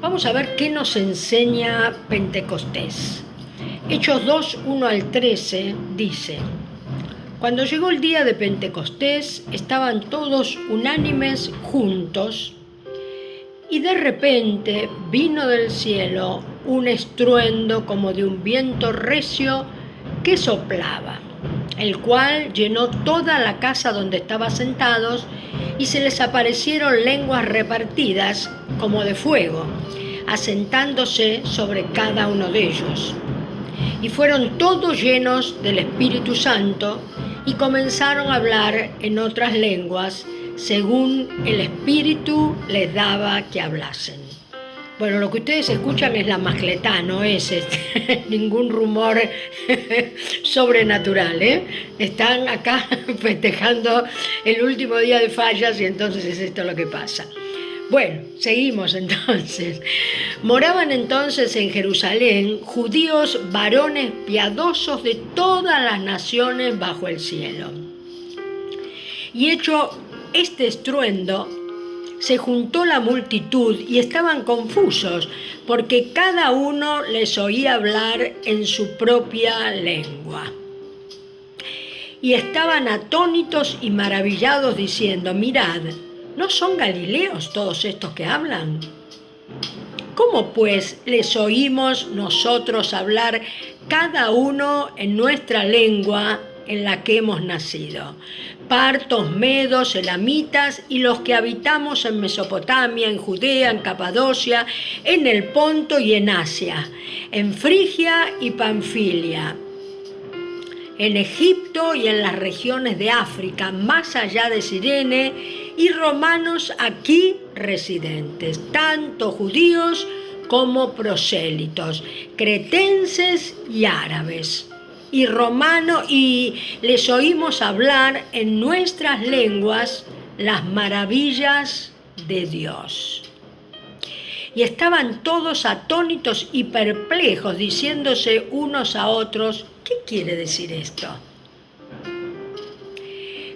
Vamos a ver qué nos enseña Pentecostés. Hechos 2, 1 al 13 dice: Cuando llegó el día de Pentecostés, estaban todos unánimes juntos, y de repente vino del cielo un estruendo como de un viento recio que soplaba, el cual llenó toda la casa donde estaban sentados, y se les aparecieron lenguas repartidas como de fuego, asentándose sobre cada uno de ellos. Y fueron todos llenos del Espíritu Santo y comenzaron a hablar en otras lenguas, según el Espíritu les daba que hablasen. Bueno, lo que ustedes escuchan es la Mascletá, no es ningún rumor sobrenatural, Están acá festejando el último día de Fallas y entonces es esto lo que pasa. Bueno, seguimos entonces. Moraban entonces en Jerusalén judíos varones piadosos de todas las naciones bajo el cielo. Y hecho este estruendo, se juntó la multitud y estaban confusos, porque cada uno les oía hablar en su propia lengua. Y estaban atónitos y maravillados, diciendo: mirad, ¿no son galileos todos estos que hablan? ¿Cómo pues les oímos nosotros hablar cada uno en nuestra lengua en la que hemos nacido? Partos, medos, elamitas y los que habitamos en Mesopotamia, en Judea, en Capadocia, en el Ponto y en Asia, en Frigia y Panfilia, en Egipto y en las regiones de África, más allá de Cirene, y romanos aquí residentes, tanto judíos como prosélitos, cretenses y árabes. Y romanos, y les oímos hablar en nuestras lenguas las maravillas de Dios. Y estaban todos atónitos y perplejos, diciéndose unos a otros: ¿qué quiere decir esto?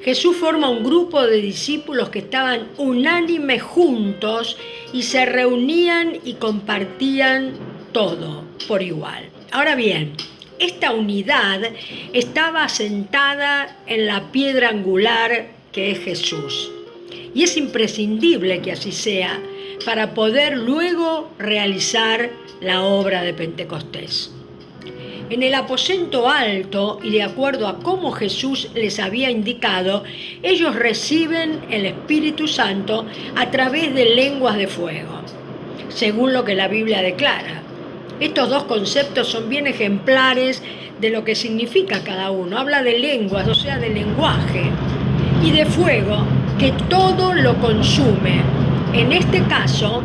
Jesús forma un grupo de discípulos que estaban unánimes juntos y se reunían y compartían todo por igual. Ahora bien, esta unidad estaba asentada en la piedra angular que es Jesús. Y es imprescindible que así sea para poder luego realizar la obra de Pentecostés. En el aposento alto, y de acuerdo a cómo Jesús les había indicado, ellos reciben el Espíritu Santo a través de lenguas de fuego, según lo que la Biblia declara. Estos dos conceptos son bien ejemplares de lo que significa cada uno. Habla de lenguas, o sea, de lenguaje, y de fuego, que todo lo consume. En este caso,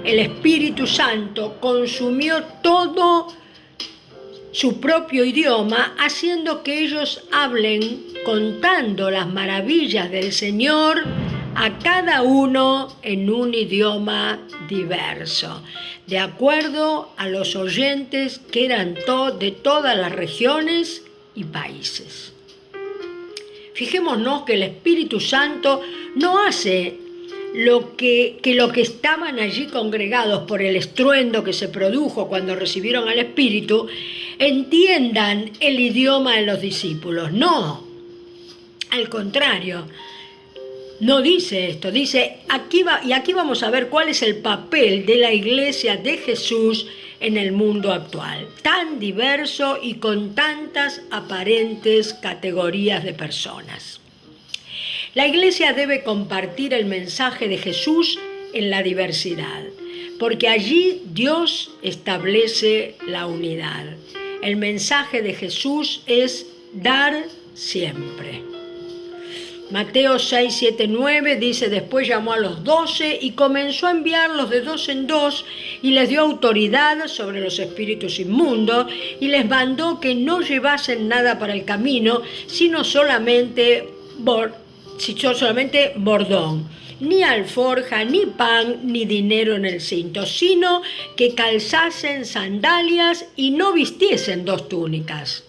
el Espíritu Santo consumió todo su propio idioma, haciendo que ellos hablen contando las maravillas del Señor a cada uno en un idioma diverso, de acuerdo a los oyentes que eran de todas las regiones y países. Fijémonos que el Espíritu Santo no hace lo que estaban allí congregados por el estruendo que se produjo cuando recibieron al Espíritu entiendan el idioma de los discípulos. No, al contrario. No dice esto, dice, aquí vamos a ver cuál es el papel de la Iglesia de Jesús en el mundo actual, tan diverso y con tantas aparentes categorías de personas. La Iglesia debe compartir el mensaje de Jesús en la diversidad, porque allí Dios establece la unidad. El mensaje de Jesús es dar siempre. Mateo 6, 7, 9 dice: después llamó a los 12 y comenzó a enviarlos de dos en dos y les dio autoridad sobre los espíritus inmundos y les mandó que no llevasen nada para el camino, sino solamente bordón, ni alforja, ni pan, ni dinero en el cinto, sino que calzasen sandalias y no vistiesen dos túnicas.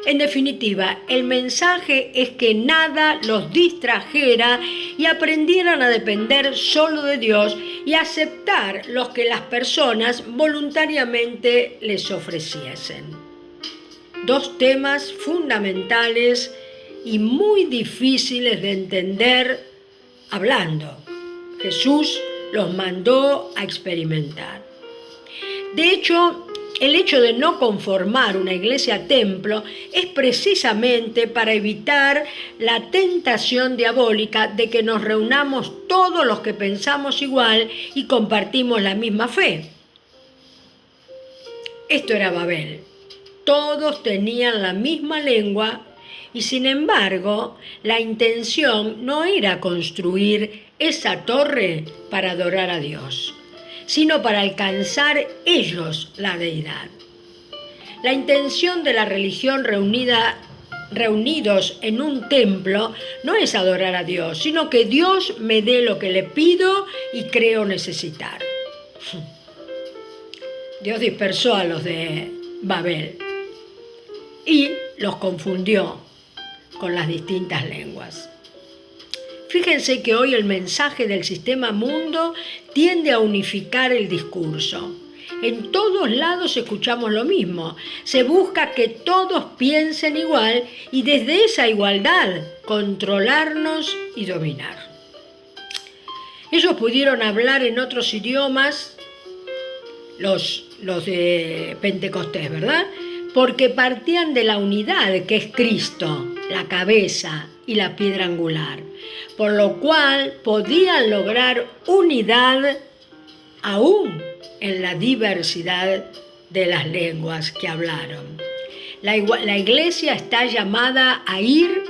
En definitiva, el mensaje es que nada los distrajera y aprendieran a depender solo de Dios y aceptar lo que las personas voluntariamente les ofreciesen. Dos temas fundamentales y muy difíciles de entender hablando. Jesús los mandó a experimentar. De hecho, el hecho de no conformar una iglesia-templo es precisamente para evitar la tentación diabólica de que nos reunamos todos los que pensamos igual y compartimos la misma fe. Esto era Babel. Todos tenían la misma lengua y, sin embargo, la intención no era construir esa torre para adorar a Dios, sino para alcanzar ellos la deidad. La intención de la religión reunidos en un templo no es adorar a Dios, sino que Dios me dé lo que le pido y creo necesitar. Dios dispersó a los de Babel y los confundió con las distintas lenguas. Fíjense que hoy el mensaje del sistema mundo tiende a unificar el discurso. En todos lados escuchamos lo mismo. Se busca que todos piensen igual y desde esa igualdad controlarnos y dominar. Ellos pudieron hablar en otros idiomas, los de Pentecostés, ¿verdad? Porque partían de la unidad que es Cristo, la cabeza y la piedra angular, por lo cual podían lograr unidad aún en la diversidad de las lenguas que hablaron. La iglesia está llamada a ir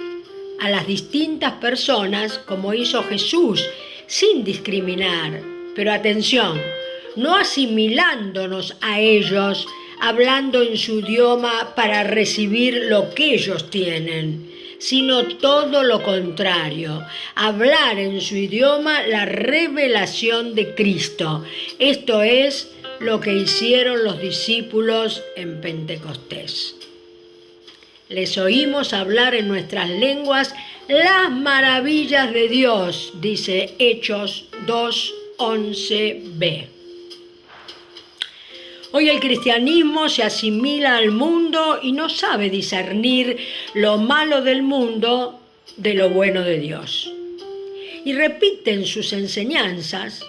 a las distintas personas como hizo Jesús, sin discriminar, pero atención, no asimilándonos a ellos, hablando en su idioma para recibir lo que ellos tienen, sino todo lo contrario, hablar en su idioma la revelación de Cristo. Esto es lo que hicieron los discípulos en Pentecostés. Les oímos hablar en nuestras lenguas las maravillas de Dios, dice Hechos 2:11b. Hoy el cristianismo se asimila al mundo y no sabe discernir lo malo del mundo de lo bueno de Dios. Y repiten sus enseñanzas,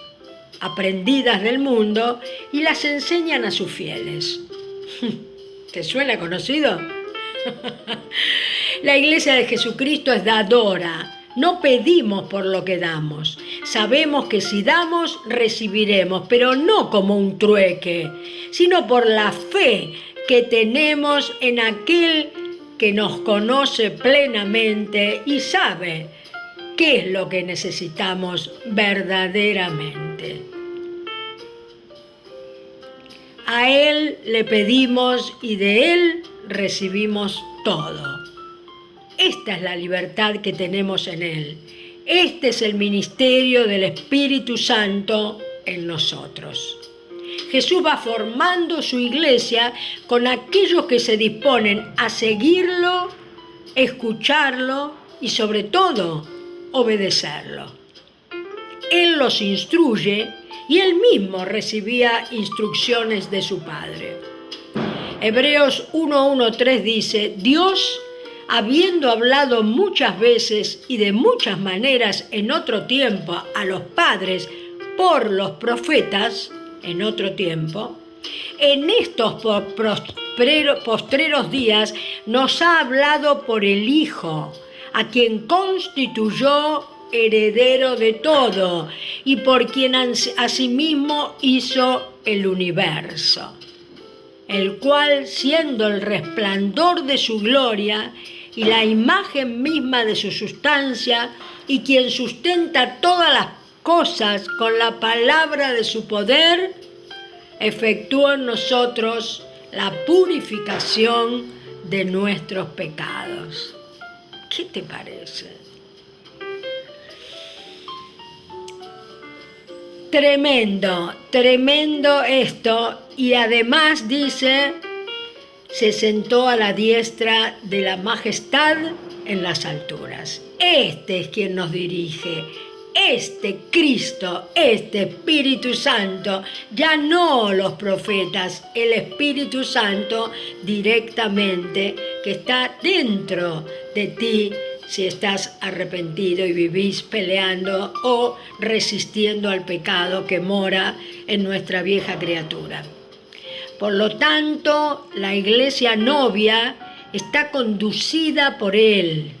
aprendidas del mundo, y las enseñan a sus fieles. ¿Te suena conocido? La Iglesia de Jesucristo es dadora. No pedimos por lo que damos. Sabemos que si damos, recibiremos, pero no como un trueque, sino por la fe que tenemos en aquel que nos conoce plenamente y sabe qué es lo que necesitamos verdaderamente. A Él le pedimos y de Él recibimos todo. Esta es la libertad que tenemos en Él. Este es el ministerio del Espíritu Santo en nosotros. Jesús va formando su iglesia con aquellos que se disponen a seguirlo, escucharlo y sobre todo obedecerlo. Él los instruye y él mismo recibía instrucciones de su Padre. Hebreos 1:1-3 dice: Dios, habiendo hablado muchas veces y de muchas maneras en otro tiempo a los padres por los profetas, en otro tiempo, en estos postreros días nos ha hablado por el Hijo, a quien constituyó heredero de todo y por quien asimismo hizo el universo, el cual, siendo el resplandor de su gloria y la imagen misma de su sustancia, y quien sustenta todas las cosas con la palabra de su poder, efectúa en nosotros la purificación de nuestros pecados. ¿Qué te parece? Tremendo, tremendo esto. Y además dice, se sentó a la diestra de la majestad en las alturas. Este es quien nos dirige, este Cristo, este Espíritu Santo, ya no los profetas, el Espíritu Santo directamente que está dentro de ti si estás arrepentido y vivís peleando o resistiendo al pecado que mora en nuestra vieja criatura. Por lo tanto, la iglesia novia está conducida por Él,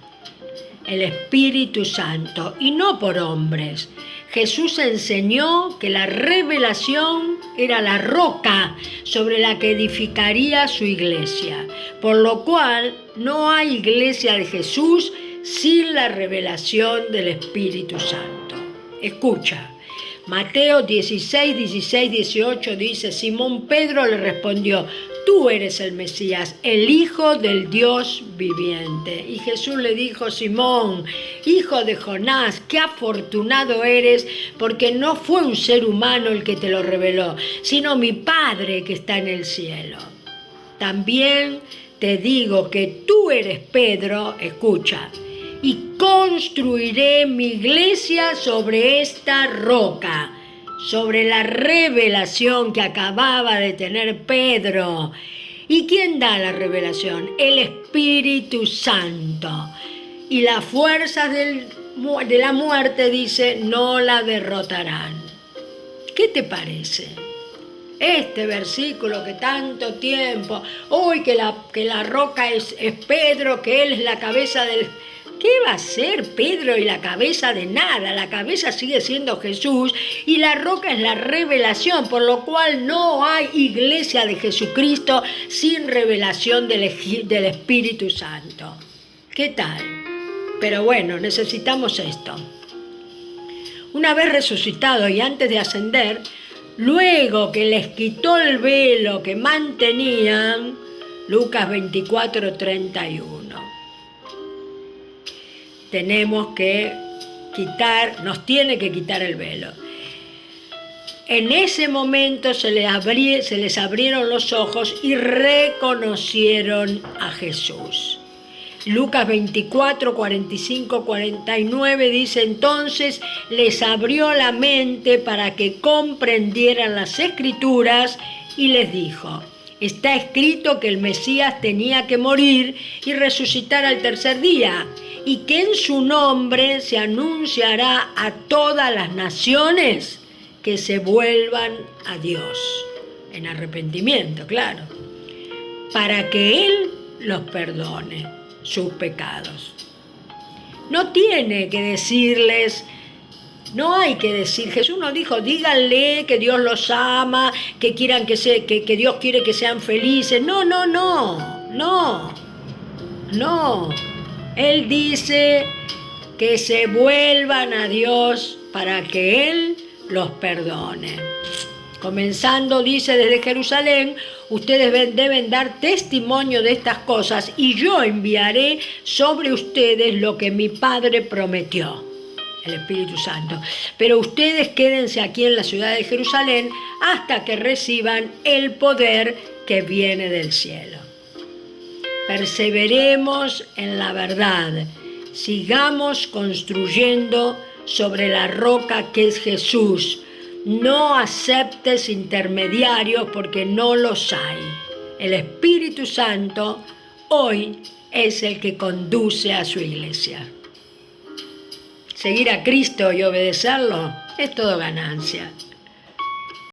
el Espíritu Santo, y no por hombres. Jesús enseñó que la revelación era la roca sobre la que edificaría su iglesia, por lo cual no hay iglesia de Jesús sin la revelación del Espíritu Santo. Escucha. Mateo 16, 18 dice, Simón Pedro le respondió, tú eres el Mesías, el Hijo del Dios viviente. Y Jesús le dijo, Simón, hijo de Jonás, qué afortunado eres, porque no fue un ser humano el que te lo reveló, sino mi Padre que está en el cielo. También te digo que tú eres Pedro, escucha, y construiré mi iglesia sobre esta roca, sobre la revelación que acababa de tener Pedro. ¿Y quién da la revelación? El Espíritu Santo. Y las fuerzas de la muerte, dice, no la derrotarán. ¿Qué te parece? Este versículo que tanto tiempo, hoy que la roca es Pedro, que él es la cabeza del... ¿Qué va a ser Pedro y la cabeza de nada? La cabeza sigue siendo Jesús y la roca es la revelación, por lo cual no hay iglesia de Jesucristo sin revelación del Espíritu Santo. ¿Qué tal? Pero bueno, necesitamos esto. Una vez resucitado y antes de ascender, luego que les quitó el velo que mantenían, Lucas 24, 31. Nos tiene que quitar el velo. En ese momento se les abrieron los ojos y reconocieron a Jesús. Lucas 24, 45, 49 dice, entonces les abrió la mente para que comprendieran las Escrituras y les dijo, está escrito que el Mesías tenía que morir y resucitar al tercer día, y que en su nombre se anunciará a todas las naciones que se vuelvan a Dios, en arrepentimiento, claro, para que Él los perdone sus pecados. No tiene que decirles, no hay que decir, Jesús nos dijo, díganle que Dios los ama, que quieran que Dios quiere que sean felices. No. Él dice que se vuelvan a Dios para que Él los perdone. Comenzando, dice, desde Jerusalén, ustedes deben dar testimonio de estas cosas y yo enviaré sobre ustedes lo que mi Padre prometió, el Espíritu Santo. Pero ustedes quédense aquí en la ciudad de Jerusalén hasta que reciban el poder que viene del cielo. Perseveremos en la verdad, sigamos construyendo sobre la roca que es Jesús. No aceptes intermediarios porque no los hay. El Espíritu Santo hoy es el que conduce a su iglesia. Seguir a Cristo y obedecerlo es todo ganancia.